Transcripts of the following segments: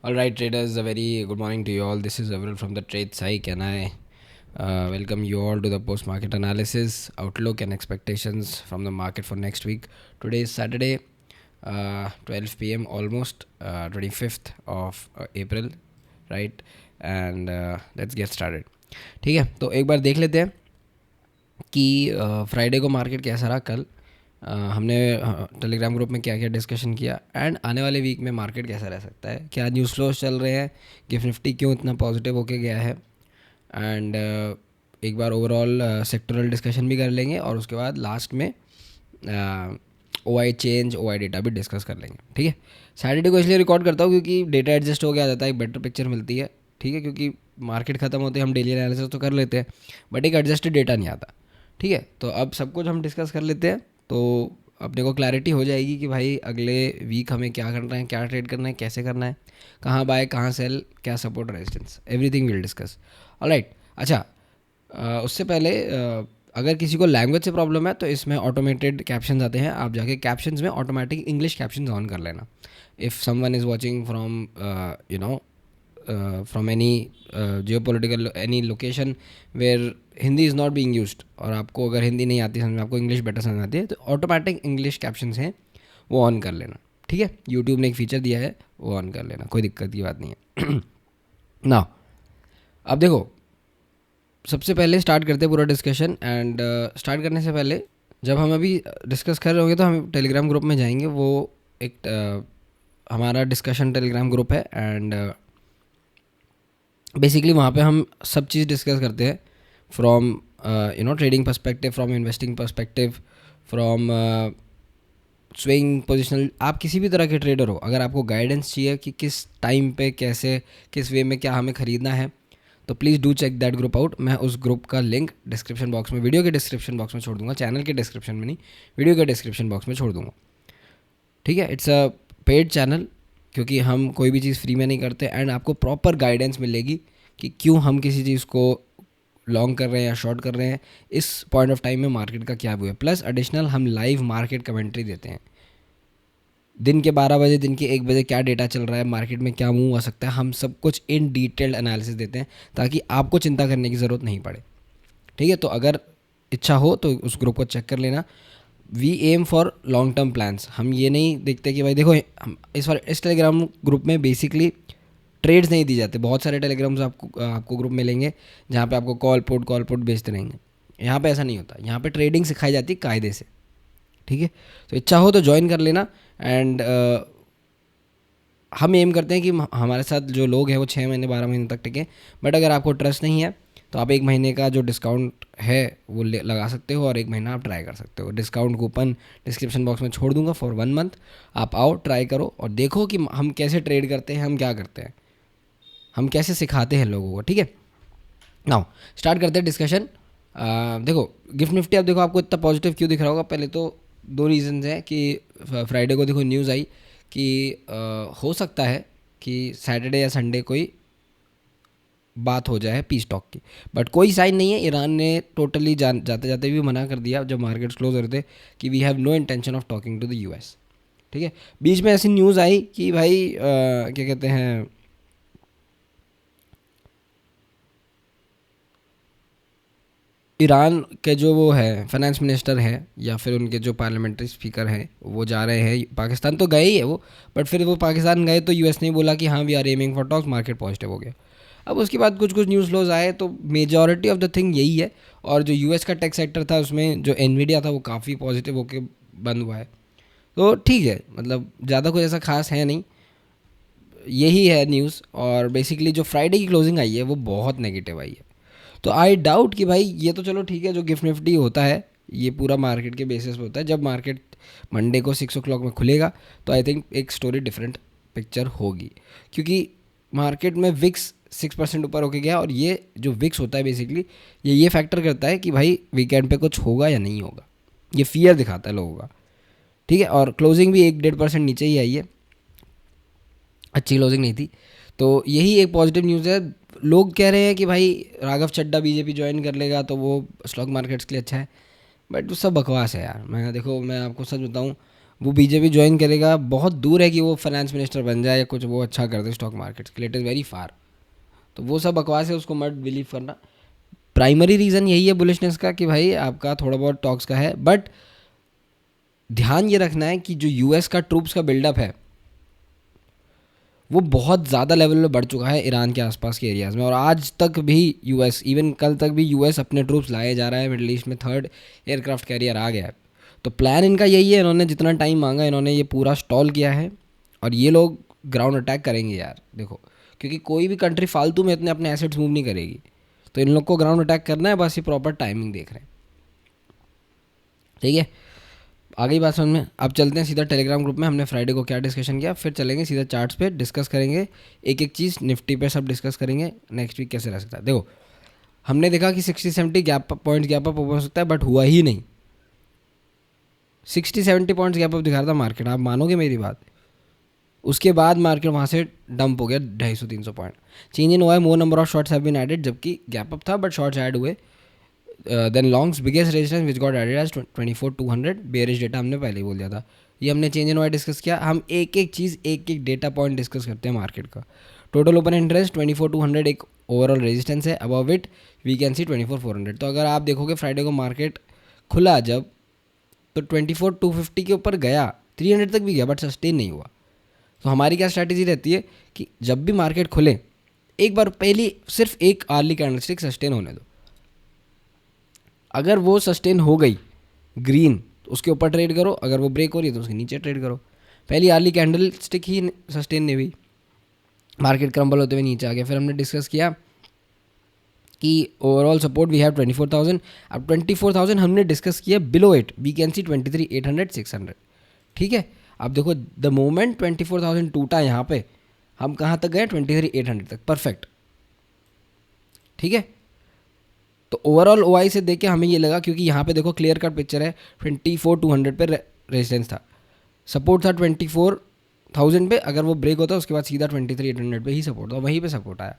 All right, traders, a very good morning to you all. This is Avril from the Trade Psych, and I welcome you all to the post market analysis, outlook, and expectations from the market for next week. Today is Saturday, 12 p.m., almost 25th of April, right? And let's get started. ठीक है, तो एक बार देख लेते हैं कि Friday को market कैसा रहा कल. हमने टेलीग्राम ग्रुप में क्या क्या डिस्कशन किया एंड आने वाले वीक में मार्केट कैसा रह सकता है, क्या न्यूज़ फ्लोज चल रहे हैं, गिफ्ट निफ्टी क्यों इतना पॉजिटिव होके गया है, एंड एक बार ओवरऑल सेक्टरल डिस्कशन भी कर लेंगे और उसके बाद लास्ट में OI चेंज, OI डेटा भी डिस्कस कर लेंगे. ठीक है, सैटरडे को इसलिए रिकॉर्ड करता हूँ क्योंकि डेटा एडजस्ट हो गया जाता है, एक बेटर पिक्चर मिलती है. ठीक है, क्योंकि मार्केट ख़त्म होते हम डेली एनालिसिस तो कर लेते हैं बट एक एडजस्टेड डेटा नहीं आता. ठीक है, तो अब सब कुछ हम डिस्कस कर लेते हैं तो अपने को क्लैरिटी हो जाएगी कि भाई अगले वीक हमें क्या करना है, क्या ट्रेड करना है, कैसे करना है, कहाँ बाय, कहाँ सेल, क्या support resistance, everything will discuss. Alright. अच्छा, उससे पहले अगर किसी को लैंग्वेज से प्रॉब्लम है तो इसमें ऑटोमेटेड कैप्शंस आते हैं, आप जाके कैप्शंस में ऑटोमेटिक इंग्लिश कैप्शंस ऑन कर लेना. If someone is watching from from any geopolitical any location where Hindi is not being used और आपको अगर हिंदी नहीं आती समझ में, आपको इंग्लिश बेटर समझ आती है, तो ऑटोमेटिक इंग्लिश कैप्शंस हैं वो ऑन कर लेना. ठीक है, यूट्यूब ने एक फ़ीचर दिया है, वो ऑन कर लेना, कोई दिक्कत की बात नहीं है. ना अब देखो, सबसे पहले स्टार्ट करते हैं पूरा डिस्कशन. एंड स्टार्ट करने से पहले जब हम अभी डिस्कस कर रहे होंगे तो हम टेलीग्राम ग्रुप में जाएंगे. वो एक हमारा डिस्कशन टेलीग्राम ग्रुप है एंड बेसिकली वहाँ पे हम सब चीज़ डिस्कस करते हैं from trading perspective, from investing perspective, from swing positional. आप किसी भी तरह के ट्रेडर हो, अगर आपको गाइडेंस चाहिए कि किस टाइम पे कैसे, किस वे में क्या हमें ख़रीदना है, तो please do check that group out. मैं उस ग्रुप का लिंक डिस्क्रिप्शन बॉक्स में, वीडियो के डिस्क्रिप्शन बॉक्स में छोड़ दूंगा, चैनल के डिस्क्रिप्शन में नहीं, वीडियो के डिस्क्रिप्शन बॉक्स में छोड़ दूंगा. ठीक है, इट्स अ पेड चैनल क्योंकि हम कोई भी चीज़ फ्री में नहीं करते एंड आपको प्रॉपर गाइडेंस मिलेगी कि क्यों हम किसी चीज़ को लॉन्ग कर रहे हैं या शॉर्ट कर रहे हैं, इस पॉइंट ऑफ टाइम में मार्केट का क्या व्यू है. प्लस एडिशनल हम लाइव मार्केट कमेंट्री देते हैं, दिन के 12 बजे, दिन के 1 बजे क्या डेटा चल रहा है, मार्केट में क्या मूव आ सकता है, हम सब कुछ इन डिटेल्ड एनालिसिस देते हैं ताकि आपको चिंता करने की ज़रूरत नहीं पड़े. ठीक है, तो अगर इच्छा हो तो उस ग्रुप को चेक कर लेना. We aim for long term plans. हम ये नहीं देखते कि भाई देखो हम इस टेलीग्राम ग्रुप में बेसिकली ट्रेड्स नहीं दी जाते. बहुत सारे टेलीग्राम्स आपको ग्रुप मिलेंगे जहाँ पे आपको कॉल पुट बेचते रहेंगे. यहाँ पे ऐसा नहीं होता, यहाँ पे ट्रेडिंग सिखाई जाती है कायदे से. ठीक है, तो इच्छा हो तो ज्वाइन कर लेना. एंड हम एम करते हैं कि हमारे साथ जो लोग हैं वो 6 महीने 12 महीने तक टिकें. बट अगर आपको ट्रस्ट नहीं है तो आप 1 महीने का जो डिस्काउंट है वो लगा सकते हो और 1 महीना आप ट्राई कर सकते हो. डिस्काउंट कूपन डिस्क्रिप्शन बॉक्स में छोड़ दूंगा फॉर 1 मंथ. आप आओ, ट्राई करो और देखो कि हम कैसे ट्रेड करते हैं, हम क्या करते हैं, हम कैसे सिखाते हैं लोगों को. ठीक है, नाउ स्टार्ट करते हैं डिस्कशन. देखो गिफ्ट निफ्टी, अब देखो आपको इतना पॉजिटिव क्यों दिख रहा होगा. पहले तो 2 रीज़न्स हैं कि फ्राइडे को देखो न्यूज़ आई कि हो सकता है कि सैटरडे या संडे कोई बात हो जाए पीस टॉक की, बट कोई साइन नहीं है. ईरान ने टोटली जाते जाते भी मना कर दिया जब मार्केट्स क्लोज हो रहे थे कि we have no intention of talking to the US. ठीक है, बीच में ऐसी न्यूज़ आई कि भाई क्या कहते हैं, ईरान के जो वो है फाइनेंस मिनिस्टर है या फिर उनके जो पार्लियामेंट्री स्पीकर हैं वो जा रहे हैं पाकिस्तान. तो गए ही है वो, बट फिर वो पाकिस्तान गए तो US ने बोला कि हाँ we are aiming for talks, market positive हो गया. अब उसके बाद कुछ कुछ न्यूज़ फ्लोज आए तो मेजॉरिटी ऑफ द थिंग यही है. और जो US का टेक सेक्टर था उसमें जो एनवीडिया था वो काफ़ी पॉजिटिव होकर बंद हुआ है. तो ठीक है, मतलब ज़्यादा कुछ ऐसा खास है नहीं, यही है न्यूज़. और बेसिकली जो फ्राइडे की क्लोजिंग आई है वो बहुत नेगेटिव आई है. तो आई डाउट कि भाई ये तो चलो ठीक है, जो गिफ्ट निफ्टी होता है ये पूरा मार्केट के बेसिस पे होता है. जब मार्केट मंडे को 6 o'clock में खुलेगा तो आई थिंक एक स्टोरी डिफरेंट पिक्चर होगी, क्योंकि मार्केट में विक्स 6% ऊपर होके गया. और ये जो विक्स होता है बेसिकली ये फैक्टर करता है कि भाई वीकेंड पे कुछ होगा या नहीं होगा, ये फियर दिखाता है लोगों का. ठीक है, और क्लोजिंग भी 1-1.5% नीचे ही आई है, अच्छी क्लोजिंग नहीं थी. तो यही एक पॉजिटिव न्यूज़ है. लोग कह रहे हैं कि भाई राघव चड्ढा बीजेपी ज्वाइन कर लेगा तो वो स्टॉक मार्केट्स के लिए अच्छा है, बट वो सब बकवास है यार. मैं देखो, मैं आपको सच बताऊँ, वो बीजेपी ज्वाइन करेगा, बहुत दूर है कि वो फाइनेंस मिनिस्टर बन जाए या कुछ वो अच्छा कर दे स्टॉक मार्केट्स के लिए, इट इज़ वेरी फार। तो वो सब बकवास है, उसको मत बिलीव करना। प्राइमरी रीज़न यही है बुलिशनेस का कि भाई आपका थोड़ा बहुत टॉक्स का है, बट ध्यान ये रखना है कि जो यूएस का ट्रूप्स का बिल्डअप है वो बहुत ज़्यादा लेवल में बढ़ चुका है ईरान के आसपास के एरियाज़ में, और आज तक भी यूएस, इवन कल तक भी यूएस अपने ट्रूप्स लाए जा रहा है। मिडल ईस्ट में 3rd एयरक्राफ्ट कैरियर आ गया है। तो प्लान इनका यही है, इन्होंने जितना टाइम मांगा इन्होंने ये पूरा स्टॉल किया है, और ये लोग ग्राउंड अटैक करेंगे यार, देखो, क्योंकि कोई भी कंट्री फालतू में इतने अपने एसेट्स मूव नहीं करेगी। तो इन लोग को ग्राउंड अटैक करना है, बस ये प्रॉपर टाइमिंग देख रहे हैं। ठीक है, आ गई बात समझ में। अब चलते हैं सीधा टेलीग्राम ग्रुप में, हमने फ्राइडे को क्या डिस्कशन किया, फिर चलेंगे सीधा चार्ट्स पे डिस्कस करेंगे, एक एक चीज़ निफ्टी पे सब डिस्कस करेंगे नेक्स्ट वीक कैसे रह सकता है। देखो, हमने देखा कि 60-70 गैप पॉइंट्स गैप अप हो सकता है, बट हुआ ही नहीं। 60-70 पॉइंट्स गैप अप दिखा रहा था मार्केट, आप मानोगे मेरी बात। उसके बाद मार्केट वहाँ से डंप हो गया 250-300 पॉइंट। चेंज इन हुआ है, more number of shorts have been added, जबकि गैप अप था बट शॉर्ट्स ऐड हुए। Then longs biggest resistance which got added as 24,200, bearish data हमने पहले ही बोल दिया था। ये हमने चेंज इन वाई डिस्कस किया। हम एक एक चीज़ एक एक डेटा पॉइंट डिस्कस करते हैं मार्केट का। टोटल ओपन इंटरेस्ट 24,200 एक ओवरऑल रेजिस्टेंस है, above it we can see 24,400। तो अगर आप देखोगे फ्राइडे को मार्केट खुला जब, तो 24,250 के ऊपर गया, 300 तक भी गया, बट सस्टेन नहीं हुआ। तो हमारी क्या स्ट्रैटेजी रहती है कि जब भी मार्केट खुले एक बार पहली सिर्फ एक आर्ली कैंडलस्टिक सस्टेन होने दो। अगर वो सस्टेन हो गई ग्रीन तो उसके ऊपर ट्रेड करो, अगर वो ब्रेक हो रही है तो उसके नीचे ट्रेड करो। पहली आर्ली कैंडल स्टिक ही सस्टेन नहीं हुई, मार्केट क्रम्बल होते हुए नीचे आ गया। फिर हमने डिस्कस किया कि ओवरऑल सपोर्ट वी हैव 24,000। अब 24,000 हमने डिस्कस किया, below it we can see 23,800 600। ठीक है, अब देखो द मोमेंट 24,000 टूटा यहाँ पे, हम कहाँ तक गए 23,800 तक, परफेक्ट। ठीक है, तो ओवरऑल ओआई से देख के हमें ये लगा, क्योंकि यहाँ पे देखो क्लियर कट पिक्चर है, 24,200 पे रेजिस्टेंस था, सपोर्ट था 24,000 पे, अगर वो ब्रेक होता उसके बाद सीधा 23,800 पे ही सपोर्ट था, वहीं पे सपोर्ट आया।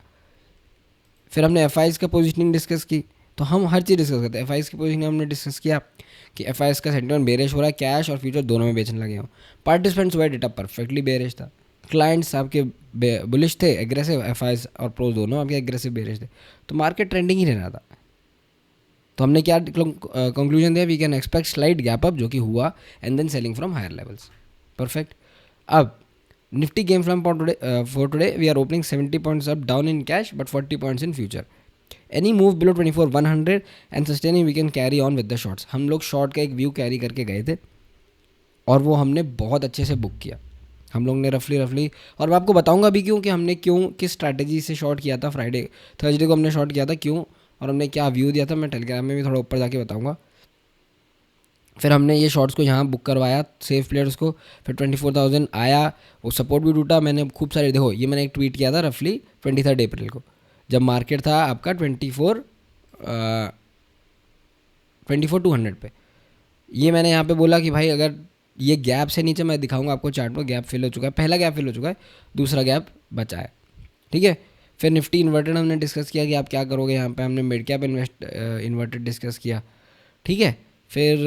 फिर हमने एफ का पोजिशनिंग डिस्कस की, तो हम हर चीज़ डिस्कस करते हैं। एफ की पोजिशनिंग हमने डिस्कस किया कि एफ का सेंटिमेंट बेरिश हो रहा है, कैश और फ्यूचर दोनों में बेचने लगे हों। पार्टिसिपेंट्स हुआ डेटा परफेक्टली बेरिश था, क्लाइंट्स आपके बुलिश थे, एग्रेसिव, एफ और प्रोज दोनों आपके एग्रेसिव बेरिश थे, तो मार्केट ट्रेंडिंग ही रहना था। तो हमने क्या कंक्लूजन दिया, we can expect slight gap up, जो कि हुआ, and then selling from higher levels, perfect. अब Nifty game from for today we are opening 70 points up down in cash but 40 points in future. Any move below 24,100 and sustaining we can carry on with the shorts. हम लोग short का एक view carry करके गए थे और वो हमने बहुत अच्छे से बुक किया हम लोग ने, रफली। और मैं आपको बताऊंगा भी क्यों, कि हमने क्यों किस स्ट्रैटेजी से शॉर्ट किया था। थर्सडे को हमने शॉर्ट किया था क्यों, और हमने क्या व्यू दिया था, मैं टेलीग्राम में भी थोड़ा ऊपर जाके बताऊंगा। फिर हमने ये शॉर्ट्स को यहाँ बुक करवाया सेफ प्लेयर्स को, फिर 24,000 आया, वो सपोर्ट भी टूटा। मैंने खूब सारे, देखो ये मैंने एक ट्वीट किया था रफली 23 अप्रैल को, जब मार्केट था आपका 24,200 पे। ये मैंने यहाँ पे बोला कि भाई अगर ये गैप से नीचे, मैं दिखाऊंगा आपको चार्ट पर, गैप फिल हो चुका है, पहला गैप फिल हो चुका है, दूसरा गैप बचा है। ठीक है, फिर निफ्टी इन्वर्टेड हमने डिस्कस किया कि आप क्या करोगे यहाँ पे, हमने मिड कैप इन्वर्टेड डिस्कस किया। ठीक है, फिर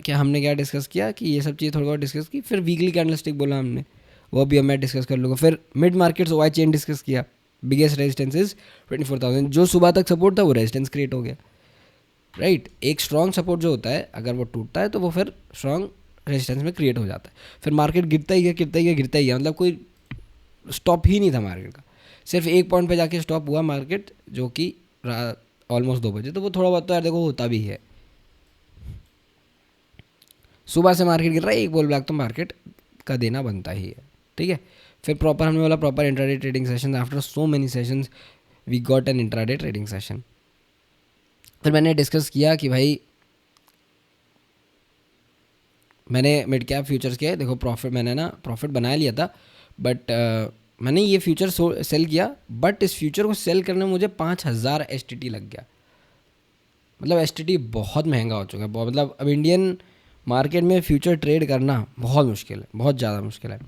क्या हमने क्या डिस्कस किया कि ये सब चीज़ थोड़ा बहुत डिस्कस की। फिर वीकली कैंडलस्टिक बोला हमने, वो भी मैं डिस्कस कर लूँगा। फिर mid markets OI chain discuss किया, बिगेस्ट रेजिस्टेंस इज 24,000, जो सुबह तक सपोर्ट था वो रेजिस्टेंस क्रिएट हो गया, राइट। एक स्ट्रॉन्ग सपोर्ट जो होता है अगर वो टूटता है तो वो फिर स्ट्रॉन्ग रेजिस्टेंस में क्रिएट हो जाता है। फिर मार्केट गिरता ही गया, मतलब कोई स्टॉप ही नहीं था मार्केट का, सिर्फ एक पॉइंट पे जाके स्टॉप हुआ मार्केट, जो कि ऑलमोस्ट 2 बजे। तो वो थोड़ा बहुत तो यार देखो होता भी है, सुबह से मार्केट गिर रहा है, एक बोल ब्लैक तो मार्केट का देना बनता ही है। ठीक है, फिर प्रॉपर हमने बोला proper intraday trading session, after so many sessions we got an intraday trading session. फिर मैंने डिस्कस किया कि भाई मैंने मिड कैप फ्यूचर्स के, देखो प्रॉफिट बना लिया था, बट मैंने ये फ्यूचर सेल किया, बट इस फ्यूचर को सेल करने में मुझे 5,000 STT लग गया। मतलब STT बहुत महंगा हो चुका है, मतलब अब इंडियन मार्केट में फ्यूचर ट्रेड करना बहुत मुश्किल है, बहुत ज़्यादा मुश्किल है।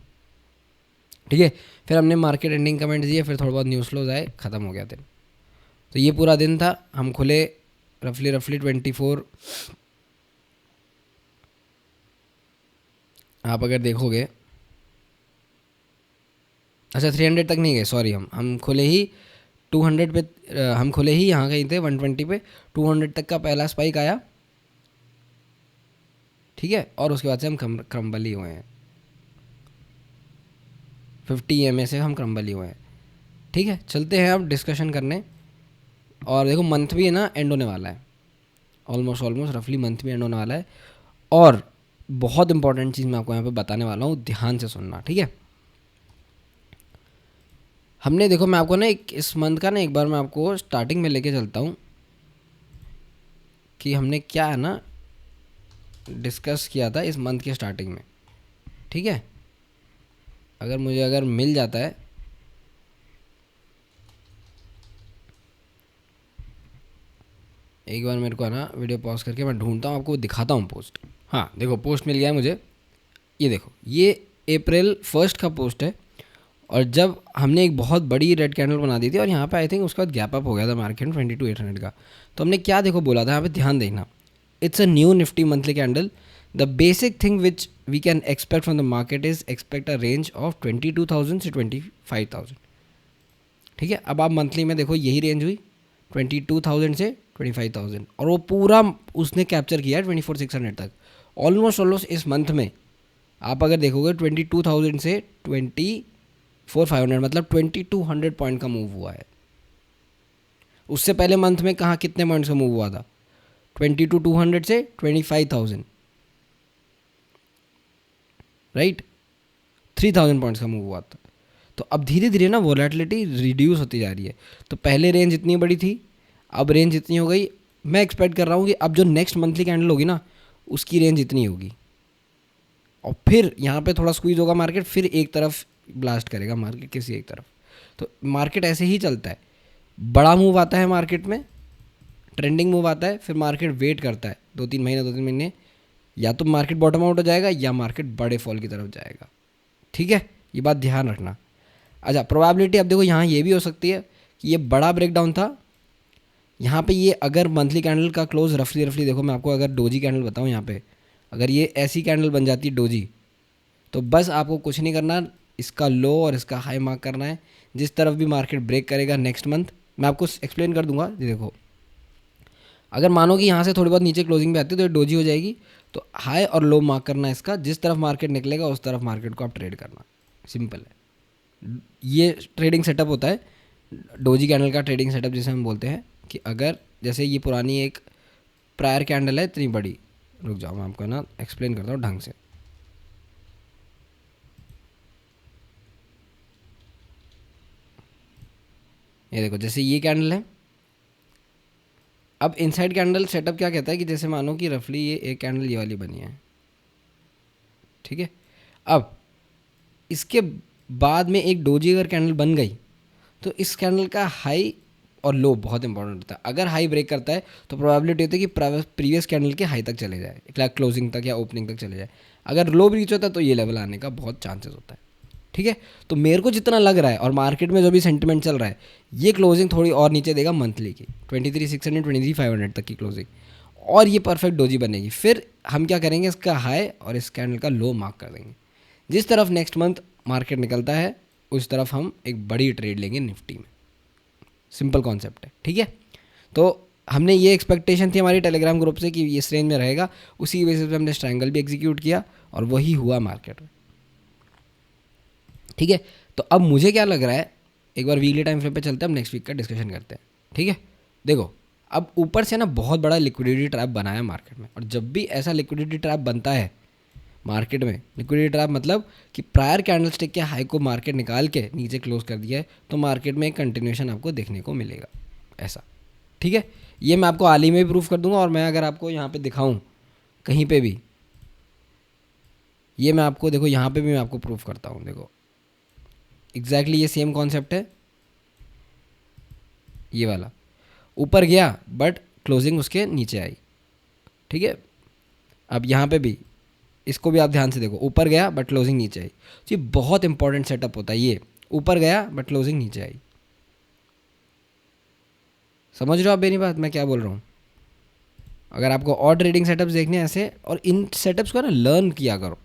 ठीक है, फिर हमने मार्केट एंडिंग कमेंट्स दिए, फिर थोड़ा बहुत न्यूज़ फ्लोज आए, ख़त्म हो गया दिन। तो ये पूरा दिन था, हम खुले रफली 24 आप अगर देखोगे, अच्छा 300 तक नहीं गए, सॉरी, हम खुले ही 200 पे, हम खुले ही यहाँ कहीं थे 120 पे, 200 तक का पहला स्पाइक आया, ठीक है, और उसके बाद से हम क्रम्बल ही हुए हैं, 50 EMA से हम क्रम्बल ही हुए हैं। ठीक है, चलते हैं अब डिस्कशन करने। और देखो मंथ भी है ना एंड होने वाला है, ऑलमोस्ट रफली मंथ भी एंड होने वाला है। और बहुत इंपॉर्टेंट चीज़ मैं आपको यहाँ पे बताने वाला हूँ, ध्यान से सुनना, ठीक है। हमने देखो, मैं आपको ना एक इस मंथ का ना एक बार मैं आपको स्टार्टिंग में लेके चलता हूँ कि हमने क्या है ना डिस्कस किया था इस मंथ के स्टार्टिंग में, ठीक है। अगर मिल जाता है, एक बार मेरे को है ना वीडियो पॉज करके मैं ढूंढता हूँ, आपको दिखाता हूँ पोस्ट। हाँ देखो, पोस्ट मिल गया है मुझे, ये देखो, ये अप्रैल 1 का पोस्ट है। और जब हमने एक बहुत बड़ी रेड कैंडल बना दी थी और यहाँ पे आई थिंक उसके बाद गैप अप हो गया था मार्केट में 22,800 का, तो हमने क्या देखो बोला था, यहाँ पे ध्यान देना, it's a new Nifty monthly candle. The basic thing which we can expect from the market is expect a range of 22,000 से 25,000, ठीक है। अब आप मंथली में देखो, यही रेंज हुई 22,000 से 25,000, और वो पूरा उसने कैप्चर किया 24,600 तक। ऑलमोस्ट इस मंथ में आप अगर देखोगे 22,000 से 24,500, मतलब 2,200 पॉइंट का मूव हुआ है। उससे पहले मंथ में कहाँ कितने पॉइंट्स का मूव हुआ था, 22,200 से 25,000, राइट, 3,000 पॉइंट्स का मूव हुआ था। तो अब धीरे धीरे ना वोलेटिलिटी रिड्यूस होती जा रही है। तो पहले रेंज इतनी बड़ी थी, अब रेंज इतनी हो गई। मैं एक्सपेक्ट कर रहा हूँ कि अब जो नेक्स्ट मंथली कैंडल होगी ना, उसकी रेंज इतनी होगी, और फिर यहाँ पे थोड़ा स्क्वीज होगा मार्केट, फिर एक तरफ ब्लास्ट करेगा मार्केट, किसी एक तरफ। तो मार्केट ऐसे ही चलता है, बड़ा मूव आता है मार्केट में, ट्रेंडिंग मूव आता है, फिर मार्केट वेट करता है 2-3 महीने, या तो मार्केट बॉटम आउट हो जाएगा या मार्केट बड़े फॉल की तरफ जाएगा, ठीक है, ये बात ध्यान रखना। अच्छा, प्रोबेबिलिटी अब देखो यहाँ ये भी हो सकती है कि ये बड़ा ब्रेकडाउन था, यहाँ पे ये अगर मंथली कैंडल का क्लोज रफली देखो, मैं आपको अगर डोजी कैंडल बताऊँ, यहाँ पे अगर ये ऐसी कैंडल बन जाती है डोजी, तो बस आपको कुछ नहीं करना, इसका लो और इसका हाई मार्क करना है। जिस तरफ भी मार्केट ब्रेक करेगा नेक्स्ट मंथ, मैं आपको एक्सप्लेन कर दूंगा। ये देखो, अगर मानो कि यहाँ से थोड़ी बहुत नीचे क्लोजिंग पे आती है तो ये डोजी हो जाएगी, तो हाई और लो मार्क करना है इसका, जिस तरफ मार्केट निकलेगा उस तरफ मार्केट को आप ट्रेड करना, सिंपल है। ये ट्रेडिंग सेटअप होता है, डोजी कैंडल का ट्रेडिंग सेटअप जिसे हम बोलते हैं, कि अगर जैसे ये पुरानी एक प्रायर कैंडल है इतनी बड़ी, रुक जाओ मैं आपको ना एक्सप्लेन करता हूँ ढंग से। ये देखो, जैसे ये कैंडल है, अब इनसाइड कैंडल सेटअप क्या कहता है कि जैसे मानो कि रफली ये एक कैंडल ये वाली बनी है, ठीक है। अब इसके बाद में एक डोजी अगर कैंडल बन गई, तो इस कैंडल का हाई और लो बहुत इंपॉर्टेंट होता है। अगर हाई ब्रेक करता है तो प्रोबेबिलिटी होती है कि प्रीवियस कैंडल के हाई तक चले जाए, क्लोजिंग तक या ओपनिंग तक चले जाए। अगर लो ब्रीच होता है तो ये लेवल आने का बहुत चांसेस होता है, ठीक है। तो मेरे को जितना लग रहा है, और मार्केट में जो भी सेंटिमेंट चल रहा है, ये क्लोजिंग थोड़ी और नीचे देगा मंथली की 23,600 23,500 तक की क्लोजिंग, और ये परफेक्ट डोजी बनेगी। फिर हम क्या करेंगे, इसका हाई और इस कैंडल का लो मार्क कर देंगे। जिस तरफ नेक्स्ट मंथ मार्केट निकलता है उस तरफ हम एक बड़ी ट्रेड लेंगे निफ्टी में, सिंपल कॉन्सेप्ट है, ठीक है। तो हमने ये एक्सपेक्टेशन थी हमारी टेलीग्राम ग्रुप से कि इस रेंज में रहेगा, उसी की बेसिस पे हमने ट्रायंगल भी एग्जीक्यूट किया और वही हुआ मार्केट में, ठीक है। तो अब मुझे क्या लग रहा है, एक बार वीकली टाइम फ्रेम पे चलते हैं, हम नेक्स्ट वीक का डिस्कशन करते हैं, ठीक है। देखो, अब ऊपर से ना बहुत बड़ा लिक्विडिटी ट्रैप बना है मार्केट में, और जब भी ऐसा लिक्विडिटी ट्रैप बनता है मार्केट में, लिक्विडिटी ट्रैप मतलब कि प्रायर कैंडलस्टिक के हाई को मार्केट निकाल के नीचे क्लोज कर दिया है, तो मार्केट में एक कंटिन्यूएशन आपको देखने को मिलेगा ऐसा, ठीक है। ये मैं आपको हाल ही में भी प्रूफ कर दूंगा, और मैं अगर आपको यहाँ पे दिखाऊं कहीं पे भी, ये मैं आपको देखो यहाँ पे भी मैं आपको प्रूफ करता हूँ। देखो एग्जैक्टली ये सेम कॉन्सेप्ट है, ये वाला ऊपर गया बट क्लोजिंग उसके नीचे आई, ठीक है। अब यहाँ पे भी इसको भी आप ध्यान से देखो, ऊपर गया बट क्लोजिंग नीचे आई। जी बहुत इंपॉर्टेंट सेटअप होता है ये, ऊपर गया बट क्लोजिंग नीचे आई। समझ रहे हो आप मेरी बात, मैं क्या बोल रहा हूँ। अगर आपको और ट्रेडिंग सेटअप्स देखने हैं ऐसे, और इन सेटअप्स को ना लर्न किया करो,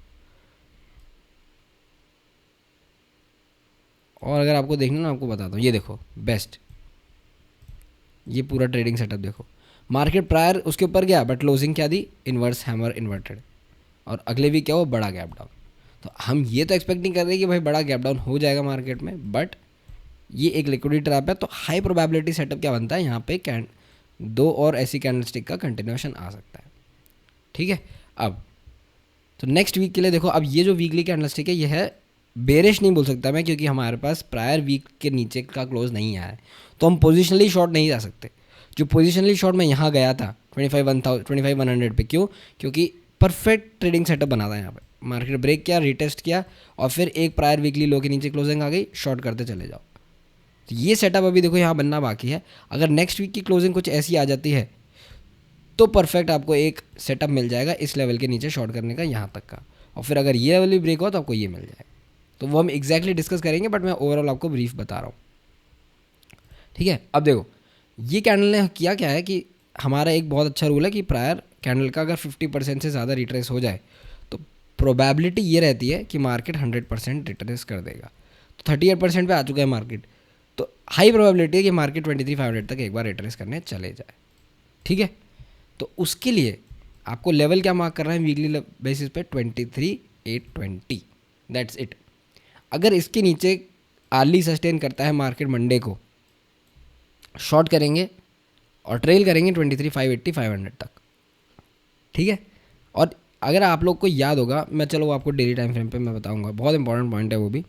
और अगर आपको देखना ना, आपको बताता हूँ, ये देखो बेस्ट, ये पूरा ट्रेडिंग सेटअप देखो, मार्केट प्रायर उसके ऊपर गया बट क्लोजिंग क्या दी, इन्वर्स हैमर इन्वर्टेड, और अगले वीक क्या हुआ, बड़ा गैप डाउन। तो हम ये तो एक्सपेक्ट नहीं कर रहे कि भाई बड़ा गैप डाउन हो जाएगा मार्केट में, बट ये एक लिक्विडिटी ट्रैप है। तो हाई प्रोबेबिलिटी सेटअप क्या बनता है यहाँ पे, दो और ऐसी कैंडलस्टिक का कंटिन्यूएशन आ सकता है। ठीक है, अब तो नेक्स्ट वीक के लिए देखो, अब ये जो वीकली कैंडलस्टिक है ये है बेरिश नहीं बोल सकता मैं, क्योंकि हमारे पास प्रायर वीक के नीचे का क्लोज नहीं आया है, तो हम पोजिशनली शॉर्ट नहीं जा सकते। जो पोजिशनली शॉर्ट मैं यहाँ गया था 25,100 पे, क्यों, क्योंकि परफेक्ट ट्रेडिंग सेटअप बना था यहाँ पे, मार्केट ब्रेक किया, रिटेस्ट किया, और फिर एक प्रायर वीकली लो के नीचे क्लोजिंग आ गई, शॉर्ट करते चले जाओ। तो ये सेटअप अभी देखो यहाँ बनना बाकी है। अगर नेक्स्ट वीक की क्लोजिंग कुछ ऐसी आ जाती है तो परफेक्ट आपको एक सेटअप मिल जाएगा इस लेवल के नीचे शॉर्ट करने का यहाँ तक का, और फिर अगर ये लेवल भी ब्रेक हो तो आपको ये मिल जाएगा। तो वो हम एग्जैक्टली डिस्कस करेंगे, बट मैं ओवरऑल आपको ब्रीफ बता रहा हूँ। ठीक है, अब देखो ये कैंडल ने किया क्या है कि हमारा एक बहुत अच्छा रूल है कि प्रायर कैंडल का अगर 50% से ज़्यादा रिट्रेस हो जाए तो प्रोबेबिलिटी ये रहती है कि मार्केट 100% रिट्रेस कर देगा। तो 38% पे आ चुका है मार्केट, तो हाई प्रोबेबिलिटी है कि मार्केट 23,500 तक एक बार रिट्रेस करने चले जाए। ठीक है, तो उसके लिए आपको लेवल क्या मार्क करना है वीकली बेसिस पे, 23,820, दैट्स इट। अगर इसके नीचे अर्ली सस्टेन करता है मार्केट मंडे को, शॉर्ट करेंगे और ट्रेल करेंगे 23,580 500 तक। ठीक है, और अगर आप लोग को याद होगा, मैं चलो आपको डेली टाइम फ्रेम पे मैं बताऊंगा, बहुत इंपॉर्टेंट पॉइंट है वो भी,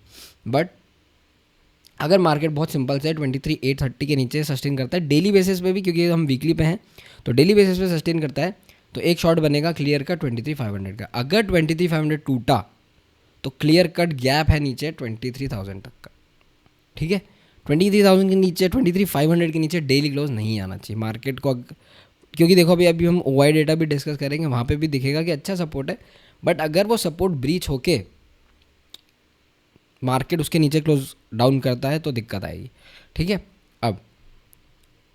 बट अगर मार्केट बहुत सिंपल से 23,830 के नीचे सस्टेन करता है डेली बेसिस पे भी, क्योंकि हम वीकली पे हैं तो डेली बेसिस पे सस्टेन करता है, तो एक शॉट बनेगा क्लियर का 23,500 का। अगर 23,500 टूटा तो क्लियर कट गैप है नीचे 23,000 तक का। ठीक है, 23,000 के नीचे, 23,500 के नीचे डेली क्लोज नहीं आना चाहिए मार्केट को, क्योंकि देखो अभी हम ओवाई डेटा भी डिस्कस करेंगे, वहाँ पे भी दिखेगा कि अच्छा सपोर्ट है, बट अगर वो सपोर्ट ब्रीच होके मार्केट उसके नीचे क्लोज डाउन करता है तो दिक्कत आएगी। ठीक है, अब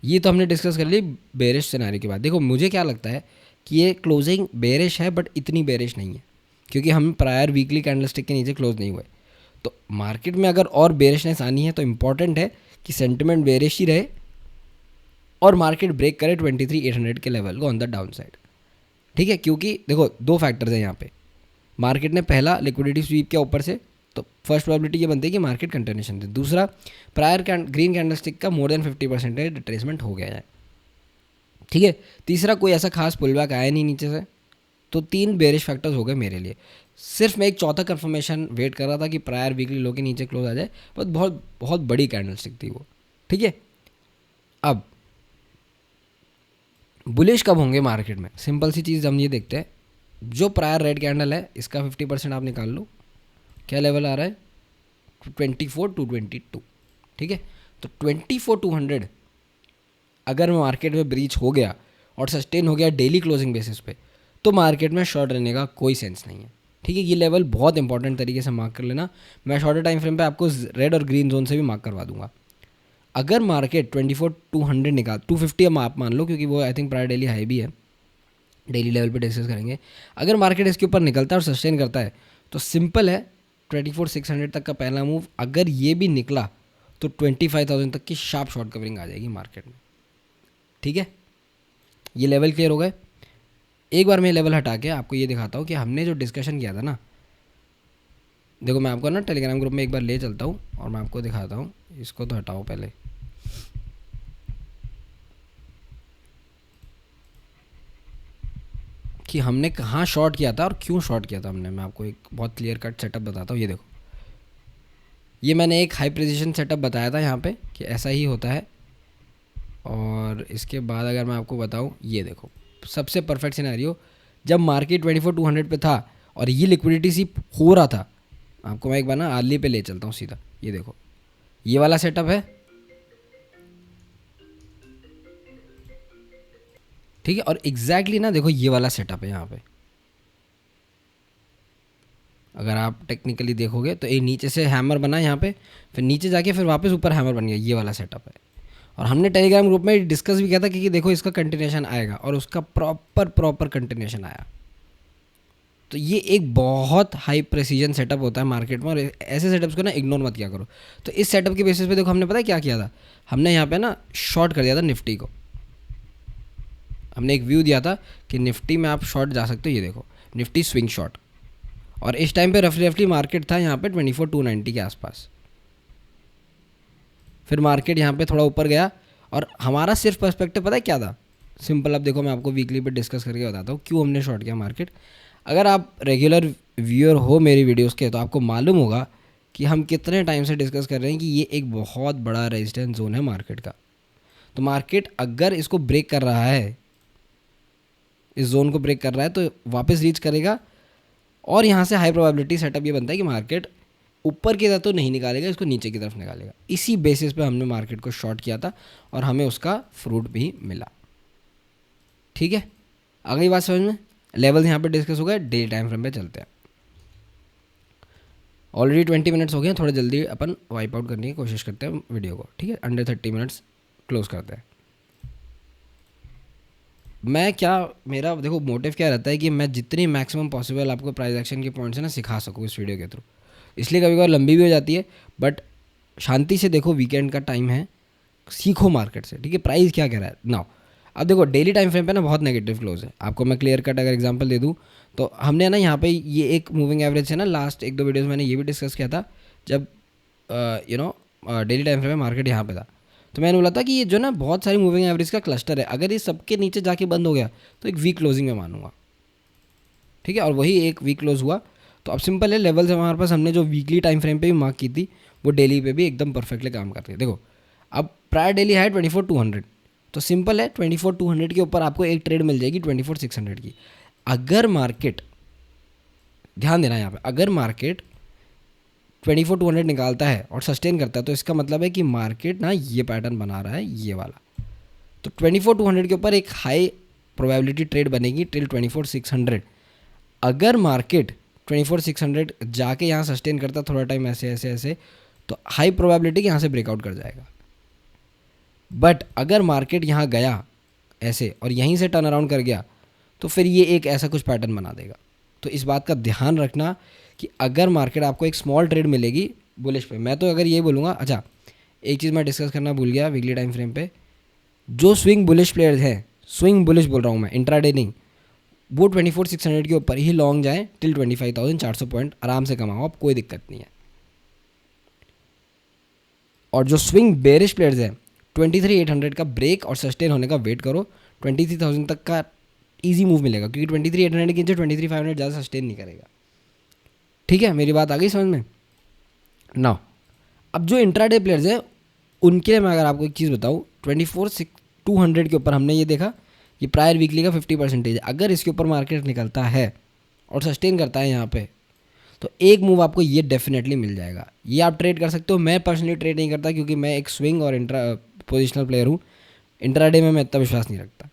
ये तो हमने डिस्कस कर ली बेरिश सिनेरियो के बाद। देखो मुझे क्या लगता है कि ये क्लोजिंग बेरिश है, बट इतनी बेरिश नहीं है, क्योंकि हम प्रायर वीकली कैंडलस्टिक के नीचे क्लोज नहीं हुए। तो मार्केट में अगर और बेरिशनेस आनी है तो इम्पॉर्टेंट है कि सेंटिमेंट बेरिश ही रहे और मार्केट ब्रेक करे 23,800 के लेवल को ऑन द डाउन साइड। ठीक है, क्योंकि देखो दो फैक्टर्स हैं यहाँ पे, मार्केट ने पहला लिक्विडिटी स्वीप किया ऊपर से, तो फर्स्ट प्रोबेबिलिटी ये बनती है कि मार्केट कंटिन्यूएशन दे। दूसरा, प्रायर ग्रीन कैंडलस्टिक का मोर देन 50% रिट्रेसमेंट हो गया है। ठीक है, तीसरा कोई ऐसा खास पुल बैक आया नहीं नीचे से। तो तीन बेरिश फैक्टर्स हो गए मेरे लिए। सिर्फ मैं एक चौथा कंफर्मेशन वेट कर रहा था कि प्रायर वीकली लो के नीचे क्लोज आ जाए, बट बहुत बहुत बड़ी कैंडलस्टिक थी वो। ठीक है, अब बुलिश कब होंगे मार्केट में, सिंपल सी चीज़ हम ये देखते हैं, जो प्रायर रेड कैंडल है इसका 50% आप निकाल लो, क्या लेवल आ रहा है 24,222। ठीक है, तो 24,200 अगर मार्केट में ब्रीच हो गया और सस्टेन हो गया डेली क्लोजिंग बेसिस पे, तो मार्केट में शॉर्ट रहने का कोई सेंस नहीं है। ठीक है, ये लेवल बहुत इंपॉर्टेंट तरीके से मार्क कर लेना। मैं शॉर्टर टाइम फ्रेम पे आपको रेड और ग्रीन जोन से भी मार्क करवा दूंगा। अगर मार्केट 24,200 निकाल 250 हम आप मान लो, क्योंकि वो I think prior daily high भी है, डेली लेवल पे डिस्कस करेंगे। अगर मार्केट इसके ऊपर निकलता है और सस्टेन करता है तो सिंपल है 24,600 तक का पहला मूव, अगर ये भी निकला तो 25,000 तक की शार्प शॉर्ट कवरिंग आ जाएगी मार्केट में। ठीक है, ये लेवल क्लियर हो गए। एक बार मैं लेवल हटा के आपको ये दिखाता हूँ कि हमने जो डिस्कशन किया था ना, देखो मैं आपको ना टेलीग्राम ग्रुप में एक बार ले चलता हूँ और मैं आपको दिखाता हूँ। इसको तो हटाओ पहले, कि हमने कहाँ शॉर्ट किया था और क्यों शॉर्ट किया था हमने। मैं आपको एक बहुत क्लियर कट सेटअप बताता हूँ। ये देखो, ये मैंने एक हाई प्रिसिशन सेटअप बताया था यहाँ पे कि ऐसा ही होता है, और इसके बाद अगर मैं आपको बताऊँ, ये देखो सबसे परफेक्ट सिनेरियो जब मार्केट 24,200 पे था और ये लिक्विडिटी सी हो रहा था। आपको मैं एक बार ना अर्ली पे ले चलता हूँ सीधा। ये देखो, ये वाला सेटअप है। ठीक है, और एग्जैक्टली ना देखो ये वाला सेटअप है यहाँ पे। अगर आप टेक्निकली देखोगे तो एक नीचे से हैमर बना यहाँ पे, फिर नीचे जाके फिर वापस ऊपर हैमर बन गया, ये वाला सेटअप है। और हमने टेलीग्राम ग्रुप में डिस्कस भी किया था कि देखो इसका कंटिन्यूएशन आएगा, और उसका प्रॉपर कंटिन्यूएशन आया। तो ये एक बहुत हाई प्रेसिजन सेटअप होता है मार्केट में, और ऐसे सेटअप्स को ना इग्नोर मत किया करो। तो इस सेटअप के बेसिस पे देखो हमने पता है क्या किया था, हमने यहाँ पे ना शॉर्ट कर दिया था निफ्टी को। हमने एक व्यू दिया था कि निफ्टी में आप शॉर्ट जा सकते हो, ये देखो निफ्टी स्विंग शॉर्ट, और इस टाइम पे रफली मार्केट था यहाँ पे 24,290 के आसपास। फिर मार्केट यहाँ पे थोड़ा ऊपर गया, और हमारा सिर्फ पर्सपेक्टिव पता है क्या था, सिंपल। अब देखो मैं आपको वीकली पे डिस्कस करके बताता हूँ क्यों हमने शॉर्ट किया मार्केट। अगर आप रेगुलर व्यूअर हो मेरी वीडियोस के, तो आपको मालूम होगा कि हम कितने टाइम से डिस्कस कर रहे हैं कि ये एक बहुत बड़ा रेजिस्टेंस जोन है मार्केट का। तो मार्केट अगर इसको ब्रेक कर रहा है, इस जोन को ब्रेक कर रहा है, तो वापस रीच करेगा, और यहाँ से हाई प्रोबेबिलिटी सेटअप ये बनता है कि मार्केट ऊपर की तरफ तो नहीं निकालेगा, इसको नीचे की तरफ निकालेगा। इसी बेसिस पे हमने मार्केट को शॉर्ट किया था, और हमें उसका फ्रूट भी मिला। ठीक है, आ गई बात समझ में। लेवल्स यहाँ पे डिस्कस हो गए, डेली टाइम फ्रेम पे चलते हैं। ऑलरेडी 20 मिनट्स हो गए हैं, थोड़ा जल्दी अपन वाइप आउट करने की कोशिश करते हैं वीडियो को। ठीक है, अंडर 30 मिनट्स क्लोज करते हैं। मेरा देखो मोटिव क्या रहता है कि मैं जितनी मैक्सिमम पॉसिबल आपको प्राइस एक्शन के पॉइंट्स है ना सिखा सकूँ इस वीडियो के थ्रू। इसलिए कभी कभार लंबी भी हो जाती है, बट शांति से देखो, वीकेंड का टाइम है, सीखो मार्केट से। ठीक है, प्राइस क्या कह रहा है नाउ। अब देखो डेली टाइम फ्रेम पे ना बहुत नेगेटिव क्लोज है। आपको मैं क्लियर कट अगर एग्जांपल दे दूँ, तो हमने ना यहाँ पे ये एक मूविंग एवरेज है ना, लास्ट 1-2 वीडियोस मैंने ये भी डिस्कस किया था, जब डेली टाइम फ्रेम में मार्केट यहाँ पे था, तो मैंने बोला था कि ये जो ना बहुत सारी मूविंग एवरेज का क्लस्टर है, अगर ये सबके नीचे जाके बंद हो गया तो एक वीक क्लोजिंग में मानूंगा। ठीक है, और वही एक वीक क्लोज हुआ। तो अब सिंपल है, लेवल्स हमारे पास हमने जो वीकली टाइम फ्रेम पे भी मार्क की थी, वो डेली पे भी एकदम परफेक्टली काम करती है। देखो अब प्रायर डेली है 24,200, तो सिंपल है 24,200 के ऊपर आपको एक ट्रेड मिल जाएगी 24,600 की। अगर मार्केट, ध्यान देना यहाँ पे, अगर मार्केट 24,200 निकालता है और सस्टेन करता है, तो इसका मतलब है कि मार्केट ना ये पैटर्न बना रहा है, ये वाला। तो 24,200 के ऊपर एक हाई प्रोबेबिलिटी ट्रेड बनेगी टिल 24,600। अगर मार्केट 24,600 जाके यहाँ सस्टेन करता थोड़ा टाइम ऐसे ऐसे ऐसे, तो हाई प्रोबेबिलिटी कि यहाँ से ब्रेकआउट कर जाएगा। बट अगर मार्केट यहाँ गया ऐसे और यहीं से टर्न अराउंड कर गया, तो फिर ये एक ऐसा कुछ पैटर्न बना देगा। तो इस बात का ध्यान रखना कि अगर मार्केट आपको एक स्मॉल ट्रेड मिलेगी बुलिश पे, मैं तो अगर ये बोलूँगा, अच्छा एक चीज़ मैं डिस्कस करना भूल गया वीकली टाइम फ्रेम पे, जो स्विंग बुलिश प्लेयर्स हैं, स्विंग बुलिश बोल रहा हूँ मैं, इंट्राडे नहीं, वो 24,600 के ऊपर ही लॉन्ग जाएँ टिल 25,400 पॉइंट आराम से कमाओ, अब कोई दिक्कत नहीं है। और जो स्विंग बेरिश प्लेयर्स हैं, 23,800 का ब्रेक और सस्टेन होने का वेट करो, 23,000 तक का इजी मूव मिलेगा, क्योंकि 23,800 के नीचे 23,500 ज़्यादा सस्टेन नहीं करेगा। ठीक है, मेरी बात आ गई समझ में ना। अब जो इंट्राडे प्लेयर्स हैं उनके लिए मैं अगर आपको एक चीज़ बताऊँ, 24,200 के ऊपर हमने ये देखा कि प्रायर वीकली का 50% अगर इसके ऊपर मार्केट निकलता है और सस्टेन करता है यहाँ पे, तो एक मूव आपको ये डेफिनेटली मिल जाएगा। ये आप ट्रेड कर सकते हो। मैं पर्सनली ट्रेड नहीं करता, क्योंकि मैं एक स्विंग और पोजिशनल प्लेयर हूँ। इंट्राडे में मैं इतना विश्वास नहीं रखता।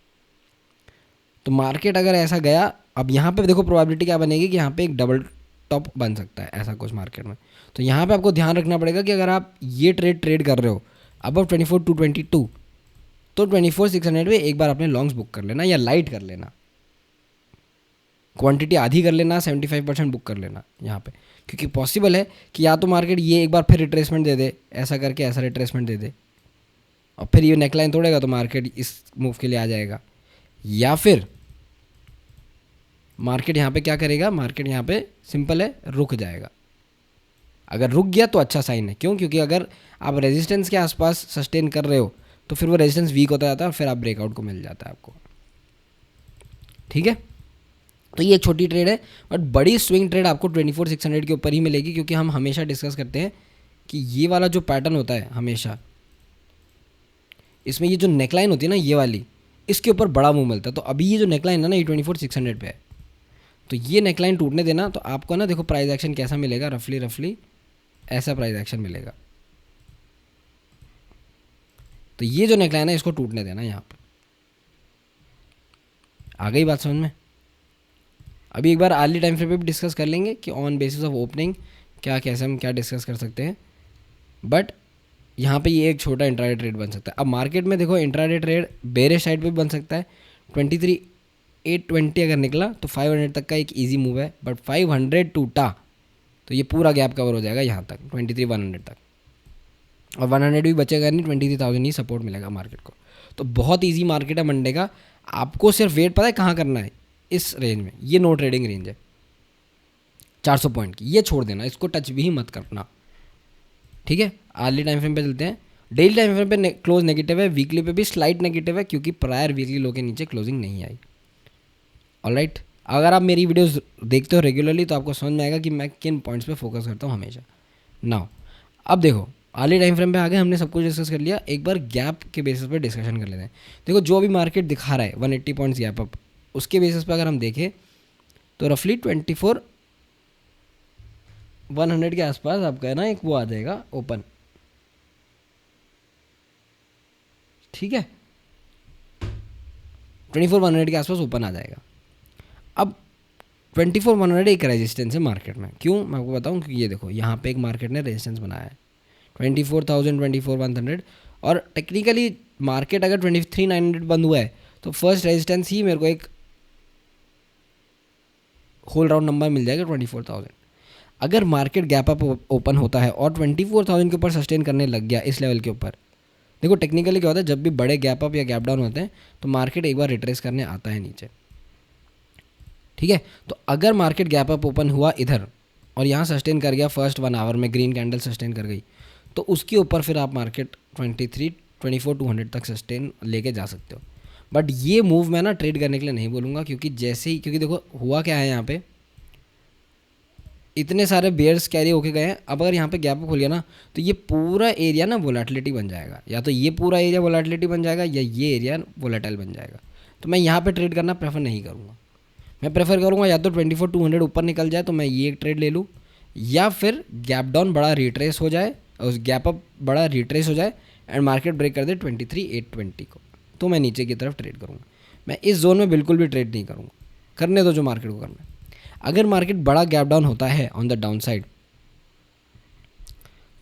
तो मार्केट अगर ऐसा गया, अब यहाँ पे देखो प्रोबेबिलिटी क्या बनेगी कि यहाँ पे एक डबल टॉप बन सकता है ऐसा कुछ मार्केट में। तो यहाँ पे आपको ध्यान रखना पड़ेगा कि अगर आप ये ट्रेड कर रहे हो अब 24,222, तो 24,600 पे एक बार अपने लॉन्ग्स बुक कर लेना या लाइट कर लेना, क्वांटिटी आधी कर लेना, 75% बुक कर लेना यहाँ पे, क्योंकि पॉसिबल है कि या तो मार्केट ये एक बार फिर रिट्रेसमेंट दे दे, ऐसा करके ऐसा रिट्रेसमेंट दे दे, और फिर ये नेकलाइन तोड़ेगा तो मार्केट इस मूव के लिए आ जाएगा, या फिर मार्केट यहाँ पे क्या करेगा, मार्केट यहाँ पे सिंपल है रुक जाएगा। अगर रुक गया तो अच्छा साइन है, क्यों? क्योंकि अगर आप रेजिस्टेंस के आसपास सस्टेन कर रहे हो तो फिर वो रेजिस्टेंस वीक होता जाता है और फिर आप ब्रेकआउट को मिल जाता है आपको। ठीक है, तो ये एक छोटी ट्रेड है, बट बड़ी स्विंग ट्रेड आपको 24,600 के ऊपर ही मिलेगी, क्योंकि हम हमेशा डिस्कस करते हैं कि ये वाला जो पैटर्न होता है हमेशा, इसमें ये जो नेकलाइन होती है ना ये वाली, इसके ऊपर बड़ा मूव मिलता है। तो अभी ये जो नेकलाइन है ना, ये 24,600 पे है, तो ये नेकलाइन टूटने देना, तो आपको ना देखो प्राइस एक्शन कैसा मिलेगा, रफली ऐसा प्राइस एक्शन मिलेगा। तो ये जो नेकलाइन है इसको टूटने देना यहाँ पर। आ गई बात समझ में? अभी एक बार अर्ली टाइम फ्रेम पे भी डिस्कस कर लेंगे कि ऑन बेसिस ऑफ ओपनिंग क्या कैसे हम क्या डिस्कस कर सकते हैं, बट यहाँ पे ये एक छोटा इंट्राडे ट्रेड बन सकता है। अब मार्केट में देखो इंट्राडे ट्रेड बेरिश साइड पे भी बन सकता है, 23 820 अगर निकला तो 500 तक का एक इजी मूव है, बट 500 टूटा तो ये पूरा गैप कवर हो जाएगा यहाँ तक 23,100 तक, और 100 भी बचेगा नहीं, 23,000 ही सपोर्ट मिलेगा मार्केट को। तो बहुत इजी मार्केट है मंडे का। आपको सिर्फ वेट पता है कहाँ करना है, इस रेंज में। ये नो ट्रेडिंग रेंज है 400 पॉइंट की, ये छोड़ देना, इसको टच भी मत करना, ठीक है। अर्ली टाइम फ्रेम पे चलते हैं। डेली टाइम फ्रेम पे क्लोज नेगेटिव है, वीकली पे भी स्लाइट नेगेटिव है, क्योंकि प्रायर वीकली लो के नीचे क्लोजिंग नहीं आई। ऑलराइट, अगर आप मेरी वीडियोस देखते हो रेगुलरली तो आपको समझ में आएगा कि मैं किन पॉइंट्स पे फोकस करता हूँ हमेशा। नाउ अब देखो, अर्ली टाइम फ्रेम पे आ गए, हमने सब कुछ डिस्कस कर लिया। एक बार गैप के बेसिस पे डिस्कशन कर लेते हैं। देखो जो भी मार्केट दिखा रहा है 180 पॉइंट्स गैप अप, उसके बेसिस पे अगर हम देखें तो रफली 24,100 के आसपास आपका है ना एक वो आ जाएगा ओपन, ठीक है। 24,100 के आसपास ओपन आ जाएगा। अब 24,100 एक रेजिस्टेंस है मार्केट में। क्यों, मैं आपको बताऊं, क्योंकि ये देखो यहाँ पे एक मार्केट ने रेजिस्टेंस बनाया है 24,000, 24,100, और टेक्निकली मार्केट अगर 23,900 बंद हुआ है तो फर्स्ट रेजिस्टेंस ही मेरे को एक होल राउंड नंबर मिल जाएगा 24,000। अगर मार्केट गैप अप ओपन होता है और 24,000 के ऊपर सस्टेन करने लग गया इस लेवल के ऊपर, देखो टेक्निकली क्या होता है, जब भी बड़े गैप अप या गैप डाउन होते हैं तो मार्केट एक बार रिट्रेस करने आता है नीचे, ठीक है। तो अगर मार्केट गैप अप ओपन हुआ इधर और यहाँ सस्टेन कर गया फर्स्ट 1 आवर में, ग्रीन कैंडल सस्टेन कर गई, तो उसके ऊपर फिर आप मार्केट 24,200 तक सस्टेन लेके जा सकते हो। बट ये मूव मैं ना ट्रेड करने के लिए नहीं बोलूँगा, क्योंकि जैसे ही, क्योंकि देखो हुआ क्या है, यहाँ पे इतने सारे बेयर्स कैरी होके गए हैं। अब अगर यहाँ पे गैप अप खुल गया ना तो ये पूरा एरिया ना वोलेटिलिटी बन जाएगा, या तो ये पूरा एरिया वोलेटिलिटी बन जाएगा या ये एरिया वोलेटाइल बन जाएगा। तो मैं यहाँ पे ट्रेड करना प्रेफर नहीं करूँगा। मैं प्रेफर करूँगा या तो 24,200 ऊपर निकल जाए तो मैं ये एक ट्रेड ले लूँ, या फिर गैप डाउन बड़ा रिट्रेस हो जाए, उस गैप अप बड़ा रिट्रेस हो जाए एंड मार्केट ब्रेक कर दे 23,820 को, तो मैं नीचे की तरफ ट्रेड करूँगा। मैं इस जोन में बिल्कुल भी ट्रेड नहीं करूँगा, करने दो जो मार्केट को करना है। अगर मार्केट बड़ा गैप डाउन होता है ऑन द डाउन साइड,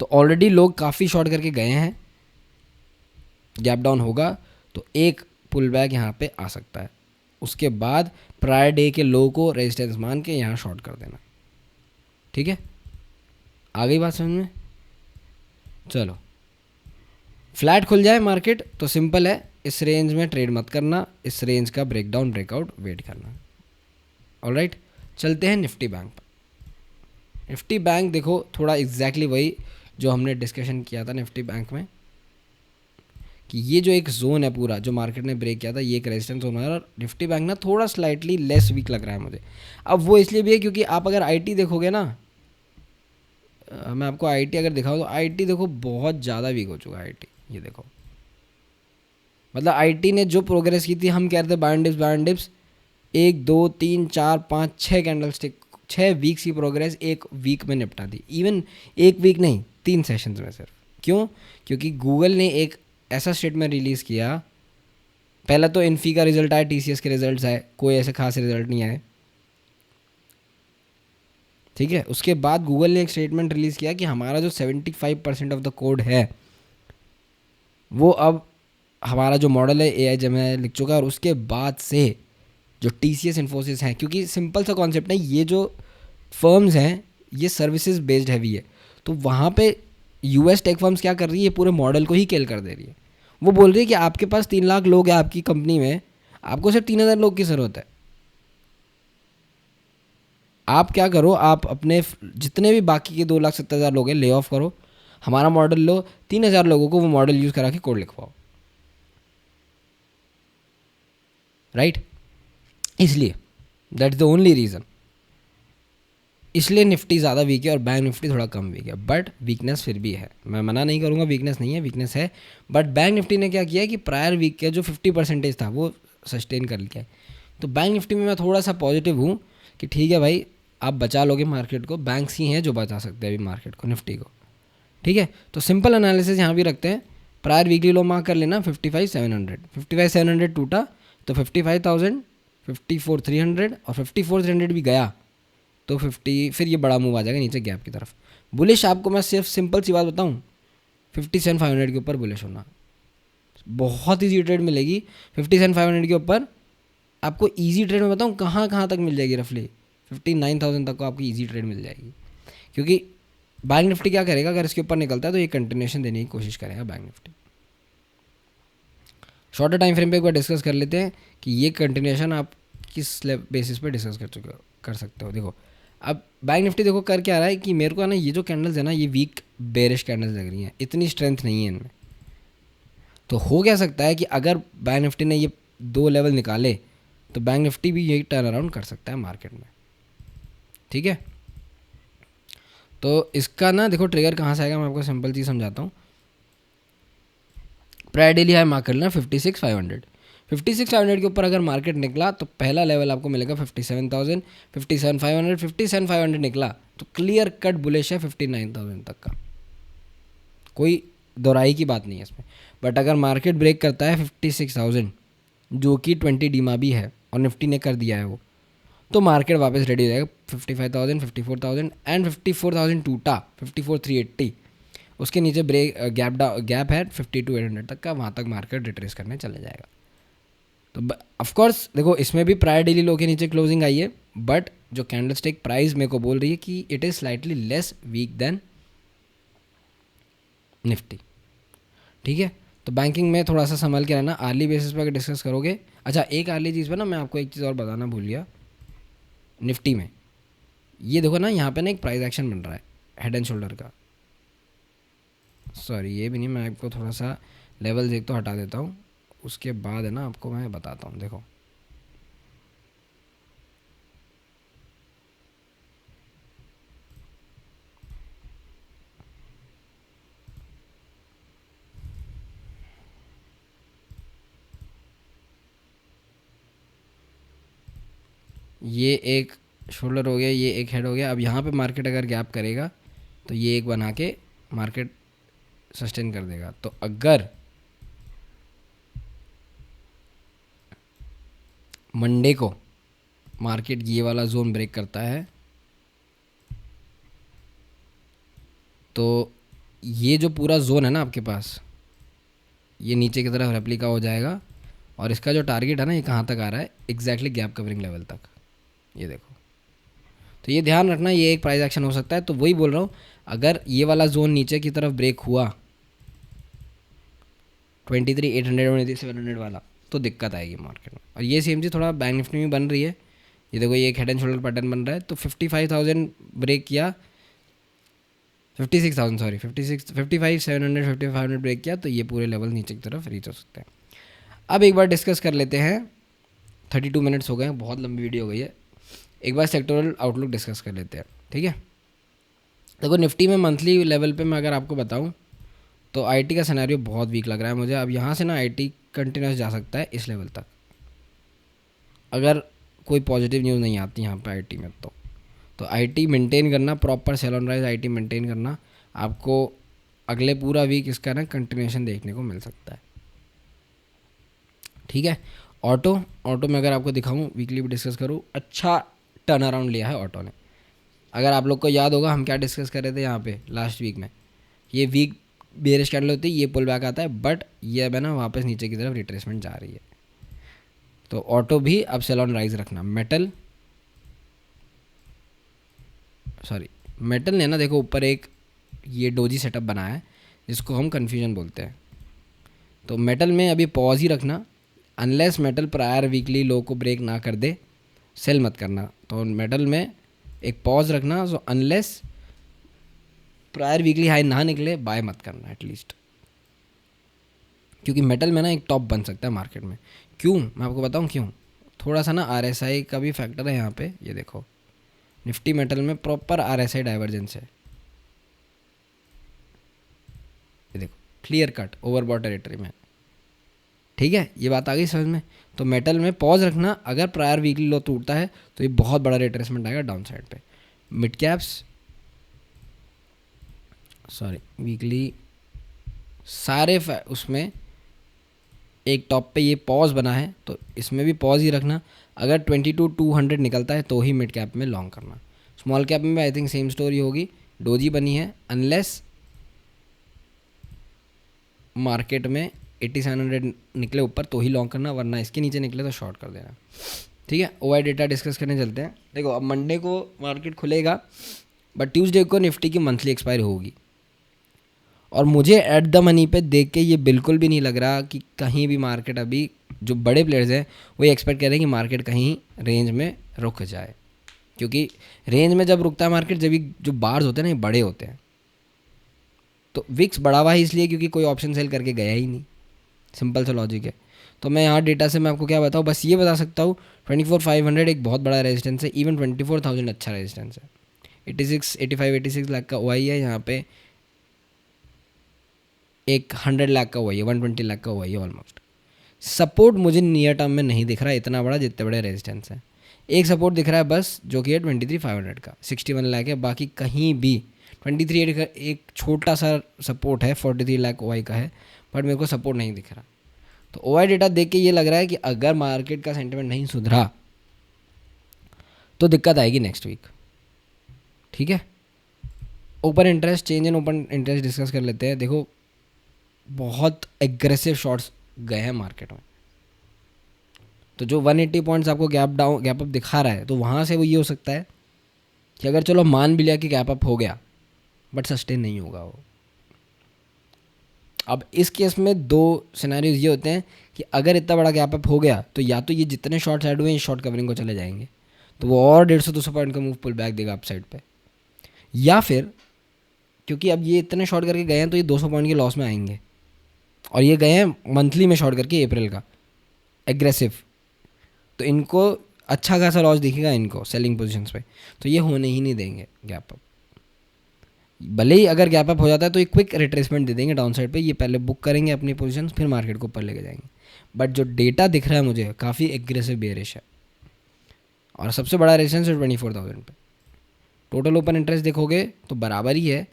तो ऑलरेडी लोग काफ़ी शॉर्ट करके गए हैं, गैप डाउन होगा तो एक पुल बैक यहाँ पे आ सकता है, उसके बाद प्रायर डे के लो को रेजिस्टेंस मान के यहाँ शॉर्ट कर देना, ठीक है। आ गई बात समझ में? चलो, फ्लैट खुल जाए मार्केट तो सिंपल है, इस रेंज में ट्रेड मत करना, इस रेंज का ब्रेकडाउन ब्रेकआउट वेट करना। ऑलराइट, चलते हैं निफ्टी बैंक पर। निफ्टी बैंक देखो थोड़ा एग्जैक्टली वही जो हमने डिस्कशन किया था निफ्टी बैंक में, कि ये जो एक जोन है पूरा जो मार्केट ने ब्रेक किया था, ये एक रेजिस्टेंस जोन है, और निफ्टी बैंक ना थोड़ा स्लाइटली लेस वीक लग रहा है मुझे। अब वो इसलिए भी है क्योंकि आप अगर आईटी देखोगे ना, मैं आपको आईटी अगर दिखाऊँ तो आईटी देखो बहुत ज़्यादा वीक हो चुका है आईटी। ये देखो, मतलब आईटी ने जो प्रोग्रेस की थी, हम कह रहे थे buy dips 1 2 3 4 5 6 candle stick, 6 weeks की प्रोग्रेस एक वीक में निपटा दी। इवन एक वीक नहीं, 3 सेशंस में सिर्फ। क्यों? क्योंकि गूगल ने एक ऐसा स्टेटमेंट रिलीज़ किया, पहला तो इन्फी का रिजल्ट आया, टीसीएस के रिजल्ट्स आए, कोई ऐसे खास रिजल्ट नहीं आए, ठीक है। उसके बाद गूगल ने एक स्टेटमेंट रिलीज़ किया कि हमारा जो 75% ऑफ द कोड है वो अब हमारा जो मॉडल है एआई जेमिनी लिख चुका है, और उसके बाद से जो टीसीएस इन्फोसिस हैं, क्योंकि सिंपल सा कॉन्सेप्ट है, ये जो फर्म्स हैं ये सर्विसेज बेस्ड हैवी है, तो वहाँ पे यूएस टेक फर्म्स क्या कर रही है, पूरे मॉडल को ही किल कर दे रही है। वो बोल रही है कि आपके पास 3 लाख लोग हैं आपकी कंपनी में, आपको सिर्फ 3,000 लोग की ज़रूरत है। आप क्या करो, आप अपने जितने भी बाकी के 2,70,000 लोग हैं ले ऑफ करो, हमारा मॉडल लो, 3,000 लोगों को वो मॉडल यूज़ करा के कोड लिखवाओ, राइट। इसलिए that is the only reason, इसलिए निफ्टी ज़्यादा वीक है और बैंक निफ्टी थोड़ा कम वीक है, बट वीकनेस फिर भी है। मैं मना नहीं करूँगा वीकनेस नहीं है, वीकनेस है, बट बैंक निफ्टी ने क्या किया है कि प्रायर वीक का जो 50% था वो सस्टेन कर लिया है। तो बैंक निफ्टी में मैं थोड़ा सा पॉजिटिव हूँ कि ठीक है भाई, आप बचा लोगे मार्केट को, बैंक्स ही हैं जो बचा सकते हैं अभी मार्केट को, निफ्टी को, ठीक है। तो सिंपल एनालिसिस यहाँ भी रखते हैं, प्रायर वीकली लो मार्क कर लेना 55,700, 55,700 टूटा तो 55,000, 54,300 और 54,300 भी गया तो 50, फिर ये बड़ा मूव आ जाएगा नीचे गैप की तरफ। बुलिश आपको मैं सिर्फ सिंपल सी बात बताऊँ, 57,500 के ऊपर बुलिश होना, बहुत ईजी ट्रेड मिलेगी 57,500 के ऊपर। आपको ईजी ट्रेड में बताऊँ कहाँ कहाँ तक मिल जाएगी, रफली 59,000 तक को आपको ईजी ट्रेड मिल जाएगी। क्योंकि बैंक निफ्टी क्या करेगा, अगर इसके ऊपर निकलता है तो ये कंटिन्यूशन देने की कोशिश करेगा bank Nifty. Shorter time frame पे एक बार डिस्कस कर लेते हैं कि ये कंटिन्यूशन आप किस बेसिस पे डिस्कस कर सकते हो। देखो अब बैंक निफ्टी देखो कर क्या रहा है कि मेरे को है ना ये जो कैंडल्स है ना ये वीक बेरिश कैंडल्स लग रही हैं, इतनी स्ट्रेंथ नहीं है इनमें। तो हो क्या सकता है कि अगर बैंक निफ्टी ने ये 2 लेवल निकाले तो बैंक निफ्टी भी यही टर्न अराउंड कर सकता है मार्केट में। ठीक है, तो इसका ना देखो ट्रिगर कहाँ से आएगा, मैं आपको सिंपल चीज़ समझाता हूँ। प्रायर डेली हाई मार्क कर लेना 56,500। 56,500 के ऊपर अगर मार्केट निकला तो पहला लेवल आपको मिलेगा 57,000, 57,500, 57,500 निकला तो क्लियर कट बुलिश है 59,000 तक का, कोई दोहराई की बात नहीं है इसमें। बट अगर मार्केट ब्रेक करता है 56,000 जो कि 20 डीमा भी है और निफ्टी ने कर दिया है वो, तो मार्केट वापस रेडी हो जाएगा 55,000, 54,000 एंड 54,000 टूटा 54,380, उसके नीचे ब्रेक गैप है 52,800 तक का, वहाँ तक मार्केट रिट्रेस करने चले जाएगा। तो ऑफ कोर्स देखो इसमें भी प्रायर डेली लो के नीचे क्लोजिंग आई है, बट जो कैंडलस्टिक प्राइस मेरे को बोल रही है कि it is slightly less weak than Nifty. ठीक है, तो बैंकिंग में थोड़ा सा संभल के रहना, आर्ली बेसिस पर अगर डिस्कस करोगे। अच्छा एक आर्ली चीज़ पर ना मैं आपको एक चीज़ और बताना भूल गया, निफ्टी में ये देखो ना यहाँ पे ना एक प्राइस एक्शन बन रहा है हेड एंड शोल्डर का, सॉरी ये भी नहीं, मैं आपको थोड़ा सा लेवल एक तो हटा देता हूँ, उसके बाद है ना आपको मैं बताता हूँ। देखो ये एक शोल्डर हो गया, ये एक हेड हो गया। अब यहाँ पे मार्केट अगर गैप करेगा तो ये एक बना के मार्केट सस्टेन कर देगा। तो अगर मंडे को मार्केट ये वाला जोन ब्रेक करता है तो ये जो पूरा जोन है ना आपके पास, ये नीचे की तरफ रेप्लिका हो जाएगा और इसका जो टारगेट है ना ये कहाँ तक आ रहा है, एग्जैक्टली गैप कवरिंग लेवल तक। ये देखो, तो ये ध्यान रखना ये एक प्राइस एक्शन हो सकता है। तो वही बोल रहा हूँ, अगर ये वाला जोन नीचे की तरफ ब्रेक हुआ 23,800 23,700 वाला तो दिक्कत आएगी मार्केट में। और ये सेम चीज़ थोड़ा बैंक निफ्टी में बन रही है। ये देखो ये एक हेड एंड शोल्डर पैटर्न बन रहा है, तो 55,000 ब्रेक किया, 56,000 सॉरी 55,700 55,500 ब्रेक किया तो ये पूरे लेवल नीचे की तरफ रीच हो सकते हैं। अब एक बार डिस्कस कर लेते हैं, 32 मिनट्स हो गए हैं, बहुत लंबी वीडियो हो गई है। एक बार सेक्टोरल आउटलुक डिस्कस कर लेते हैं। ठीक है, देखो निफ्टी में मंथली लेवल पे मैं अगर आपको बताऊं तो आईटी का सिनेरियो बहुत वीक लग रहा है मुझे। अब यहाँ से ना आईटी कंटिन्यूस जा सकता है इस लेवल तक, अगर कोई पॉजिटिव न्यूज़ नहीं आती यहाँ पे आईटी में। तो आईटी मेंटेन करना, proper sell on rise IT maintain करना, आपको अगले पूरा वीक इसका ना कंटिन्यूशन देखने को मिल सकता है। ठीक है, ऑटो में अगर आपको दिखाऊं, वीकली भी डिस्कस करूँ, अच्छा टर्न अराउंड लिया है ऑटो ने। अगर आप लोग को याद होगा हम क्या डिस्कस कर रहे थे यहाँ पे लास्ट वीक में, ये वीक बेरिश कैंडल होती है, ये पुल बैक आता है, बट ये अब है ना वापस नीचे की तरफ रिट्रेसमेंट जा रही है। तो ऑटो भी अब सेल ऑन राइज रखना। मेटल ने ना देखो ऊपर एक ये डोजी सेटअप बनाया है जिसको हम कन्फ्यूजन बोलते हैं। तो मेटल में अभी पॉज ही रखना, अनलेस मेटल प्रायर वीकली लो को ब्रेक ना कर दे सेल मत करना। तो मेटल में एक पॉज रखना, so unless prior weekly high ना निकले बाय मत करना एटलीस्ट, क्योंकि मेटल में ना एक टॉप बन सकता है मार्केट में। क्यों, मैं आपको बताऊं क्यों। थोड़ा सा ना आरएसआई का भी फैक्टर है यहाँ पे। ये देखो निफ्टी मेटल में प्रॉपर आरएसआई डाइवर्जेंस है, ये देखो क्लियर कट ओवरबॉट टेरिटरी में। ठीक है, ये बात आ गई समझ में। तो मेटल में पॉज रखना, अगर प्रायर वीकली लो टूटता है तो ये बहुत बड़ा रिट्रेसमेंट आएगा डाउन साइड पे। मिड कैप्स वीकली सारे उसमें एक टॉप पे ये पॉज बना है तो इसमें भी पॉज ही रखना। अगर 22,200 निकलता है तो ही मिड कैप में लॉन्ग करना। स्मॉल कैप में आई थिंक सेम स्टोरी होगी, डोजी बनी है, अनलेस मार्केट में 8700 निकले ऊपर तो ही लॉन्ग करना, वरना इसके नीचे निकले तो शॉर्ट कर देना। ठीक है, ओआई डेटा डिस्कस करने चलते हैं। देखो अब मंडे को मार्केट खुलेगा, बट ट्यूसडे को निफ्टी की मंथली एक्सपायरी होगी, और मुझे एट द मनी पे देख के ये बिल्कुल भी नहीं लग रहा कि कहीं भी मार्केट, अभी जो बड़े प्लेयर्स हैं वो ये एक्सपेक्ट कर रहे हैं कि मार्केट कहीं रेंज में रुक जाए, क्योंकि रेंज में जब रुकता है मार्केट, जब जो बार्स होते हैं ना ये बड़े होते हैं। तो विक्स बढ़ा हुआ है इसलिए क्योंकि कोई ऑप्शन सेल करके गया ही नहीं, सिंपल सा लॉजिक है। तो मैं यहाँ डेटा से मैं आपको क्या बताऊँ, बस ये बता सकता हूँ 24,500 एक बहुत बड़ा रेजिस्टेंस है, इवन 24,000 अच्छा रेजिस्टेंस है। 86 लाख का ओआई है यहाँ पे, एक 100 लाख का ओआई है, 120 लाख का ओआई है ऑलमोस्ट। सपोर्ट मुझे नियर टर्म में नहीं दिख रहा इतना बड़ा जितने बड़े रेजिस्टेंस है। एक सपोर्ट दिख रहा है बस, जो कि है 23,500 का, 61 लाख है, बाकी कहीं भी 23 का एक छोटा सा सपोर्ट है, 43 लाख ओआई का है, बट मेरे को सपोर्ट नहीं दिख रहा। तो ओआई डेटा देख के ये लग रहा है कि अगर मार्केट का सेंटिमेंट नहीं सुधरा तो दिक्कत आएगी नेक्स्ट वीक। ठीक है, open interest, change in open interest discuss कर लेते हैं। देखो बहुत एग्रेसिव शॉट्स गए हैं मार्केट में, तो जो 180 पॉइंट्स आपको गैप अप दिखा रहा है, तो वहाँ से वो ये हो सकता है कि अगर चलो मान भी लिया कि गैप अप हो गया, बट सस्टेन नहीं होगा वो। अब इस केस में दो सिनेरियोज ये होते हैं कि अगर इतना बड़ा गैप अप हो गया तो या तो ये जितने शॉर्ट्स ऐड हुए हैं शॉर्ट कवरिंग को चले जाएंगे, तो वो और 150-200 पॉइंट का मूव पुल बैक देगा अप साइड पे, या फिर क्योंकि अब ये इतने शॉर्ट करके गए हैं तो ये 200 पॉइंट के लॉस में आएंगे, और ये गए हैं मंथली में शॉर्ट करके अप्रैल का एग्रेसिव, तो इनको अच्छा खासा लॉस दिखेगा इनको सेलिंग पोजीशंस पे, तो ये होने ही नहीं देंगे गैप अप। भले ही अगर गैप अप हो जाता है तो ये क्विक रिट्रेसमेंट दे देंगे डाउन साइड पे, ये पहले बुक करेंगे अपनी पोजीशंस, फिर मार्केट को ऊपर लेके जाएंगे। बट जो डेटा दिख रहा है मुझे काफ़ी एग्रेसिव बेयरिश है, और सबसे बड़ा रेजिस्टेंस है 24,000 पे। टोटल ओपन इंटरेस्ट देखोगे तो बराबर ही है,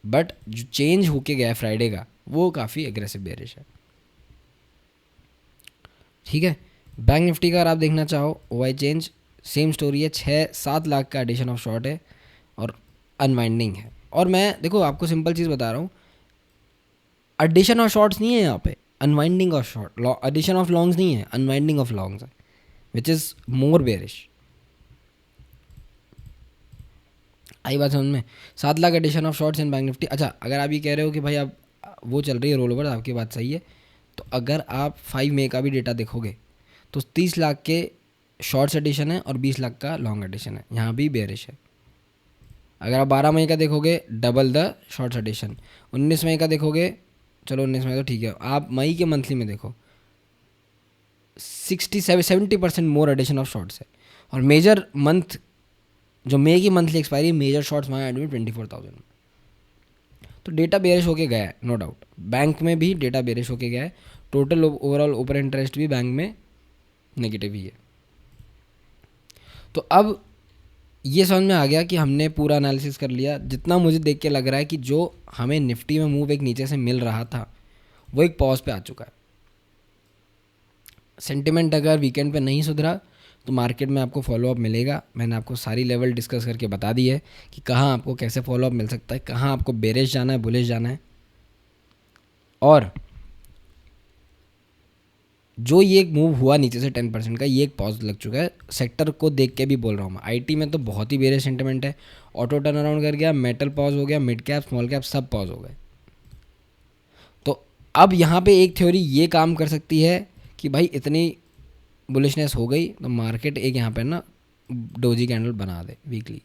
बट जो चेंज होके गया फ्राइडे का वो काफ़ी एग्रेसिव बेयरिश है। ठीक है, बैंक निफ्टी का अगर आप देखना चाहो ओआई चेंज सेम स्टोरी है, 6-7 लाख का एडिशन ऑफ शॉर्ट है और अनवाइंडिंग है। और मैं देखो आपको सिंपल चीज़ बता रहा हूँ, एडिशन ऑफ शॉर्ट्स नहीं है यहाँ पे, unwinding of short, addition of longs नहीं है, अनवाइंडिंग ऑफ लॉन्ग्स है, विच इज़ मोर बेयरिश। आई बात समझ में? 7 lakh addition of shorts in bank Nifty. अच्छा, अगर आप ये कह रहे हो कि भाई आप वो चल रही है रोल ओवर, आपकी बात सही है, तो अगर आप 5 मई का भी डेटा देखोगे तो 30 लाख के शॉर्ट्स एडिशन है और 20 लाख का लॉन्ग एडिशन है, यहाँ भी बेयरिश है। अगर आप 12 मई का देखोगे डबल द शॉर्ट्स एडिशन, 19 मई का देखोगे, चलो 19 मई तो ठीक है, आप मई के मंथली में देखो 70% मोर एडिशन ऑफ शॉर्ट्स है, और मेजर मंथ जो मई की मंथली एक्सपायरी मेजर शॉर्ट्स वहाँ एड हुए 24,000। तो डेटा बेयरिश होके गया है, नो डाउट। बैंक में भी डेटा बेयरिश होके गया है, टोटल ओवरऑल ओपन इंटरेस्ट भी बैंक में नेगेटिव ही है। तो अब ये समझ में आ गया कि हमने पूरा एनालिसिस कर लिया। जितना मुझे देख के लग रहा है कि जो हमें निफ्टी में मूव एक नीचे से मिल रहा था वो एक पॉज पे आ चुका है। सेंटिमेंट अगर वीकेंड पे नहीं सुधरा तो मार्केट में आपको फॉलोअप मिलेगा। मैंने आपको सारी लेवल डिस्कस करके बता दी है कि कहाँ आपको कैसे फॉलोअप मिल सकता है, कहाँ आपको बेरिश जाना है, बुलिश जाना है। और जो ये एक मूव हुआ नीचे से 10% का, ये एक पॉज लग चुका है। सेक्टर को देख के भी बोल रहा हूँ मैं, आईटी में तो बहुत ही बेरिश सेंटिमेंट है, ऑटो टर्न अराउंड कर गया, मेटल पॉज हो गया, मिड कैप स्मॉल कैप सब पॉज हो गए। तो अब यहाँ पे एक थ्योरी ये काम कर सकती है कि भाई इतनी बुलिशनेस हो गई तो मार्केट एक यहाँ पे ना डोजी कैंडल बना दे वीकली,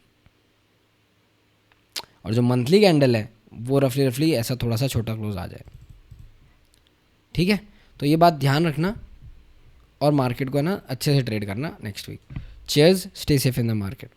और जो मंथली कैंडल है वो रफली ऐसा थोड़ा सा छोटा क्लोज आ जाए। ठीक है, तो ये बात ध्यान रखना और मार्केट को ना अच्छे से ट्रेड करना next week. Cheers, stay safe in the market.